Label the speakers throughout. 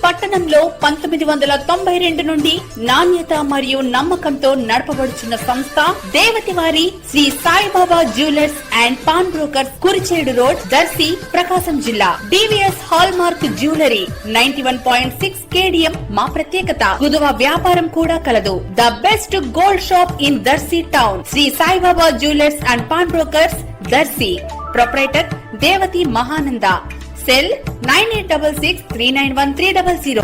Speaker 1: పట్టణంలో 1992 నుండి నాణ్యత మరియు నమ్మకంతో నడపబడుచున్న సంస్థ దేవతివారి Shri Saibaba jewellers and pawn brokers, Kurichedu road, Darsi, Prakasam జిల్లా. DVS hallmark jewellery 91.6 KDM మా ప్రత్యేకత. కుదువ వ్యాపారం కూడా కలదు. The best gold shop in Darsi town. Shri Saibaba jewellers and pawn brokers, Darsi. Proprietor Devathi Mahananda. Cell 9866391300.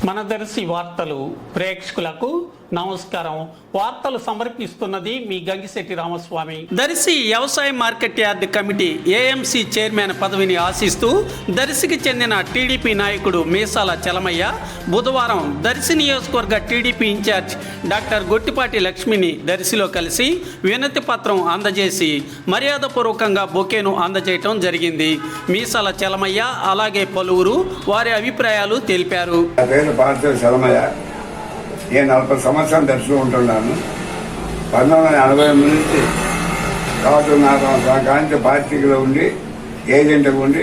Speaker 2: మన దర్శి వార్తలు ప్రేక్షకులకు నమస్కారం. వార్తలు సమర్పిస్తున్నది మీ గంగిశెట్టి రామస్వామి. దర్శి వ్యవసాయ market yard committee AMC chairman పదవిని ఆశిస్తూ దర్శికి చెందిన టీడీపీ నాయకుడు మీసాల చలమయ్య బుధవారం దర్శి నియోజకవర్గ టీడీపీ ఇన్ఛార్జ్ డాక్టర్ గొట్టిపాటి లక్ష్మిని దర్శిలో కలిసి వినతి పత్రం అందజేసి మర్యాదపూర్వకంగా బొకేను అందజేయటం జరిగింది. మీసాల చలమయ్య అలాగే పలువురు వారి అభిప్రాయాలు తెలిపారు.
Speaker 3: నేను 40 సంవత్సరాలు దర్శిలో ఉంటున్నాను. 1980 నుంచి కాబట్టి 4 సంవత్సరాల కాంతి పార్టీలో ఉండి ఏజెంట్గా ఉండి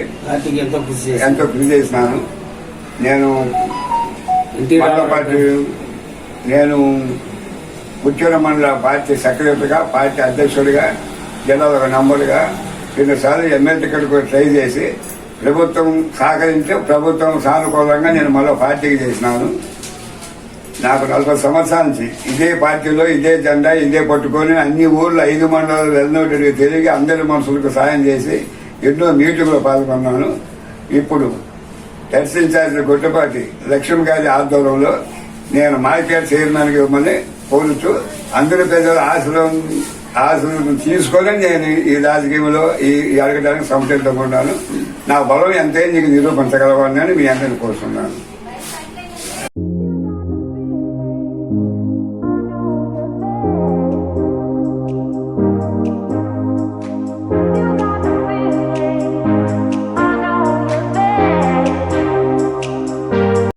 Speaker 3: ఎంతో కృషి చేసినాను. నేను ముఖ్య మండల పార్టీ సెక్రటరీగా, పార్టీ అధ్యక్షుడిగా, జిల్లాలో నంబర్గా 2 సార్లు ఎమ్మెల్యే టికెట్ ట్రై చేసి ప్రభుత్వం సహకరించే ప్రభుత్వం సానుకూలంగా నేను మళ్ళీ పార్టీకి చేసినాను. నాకు 40 సంవత్సరాల నుంచి ఇదే పార్టీలో ఇదే జెండా ఇదే పట్టుకొని అన్ని ఊర్లు 5 మండలాలు వెళ్ళినట్టు తిరిగి అందరి మనుషులకు సాయం చేసి ఎన్నో మీటింగ్లో పాల్గొన్నాను. ఇప్పుడు హెల్త్ ఇన్ఛార్జ్ గొట్టిపాటి లక్ష్మి గారి ఆధ్వర్యంలో నేను మార్కెట్ చైర్మన్గా ఇవ్వమని కోరుతూ అందరి ప్రజల ఆశలు తీసుకొని నేను ఈ రాజకీయంలో ఈ అడగడానికి సంసిద్ధంగా ఉన్నాను. నా బలం ఎంతైనా నీకు నిరూపించగలవని మీ అందరిని కోరుతున్నాను.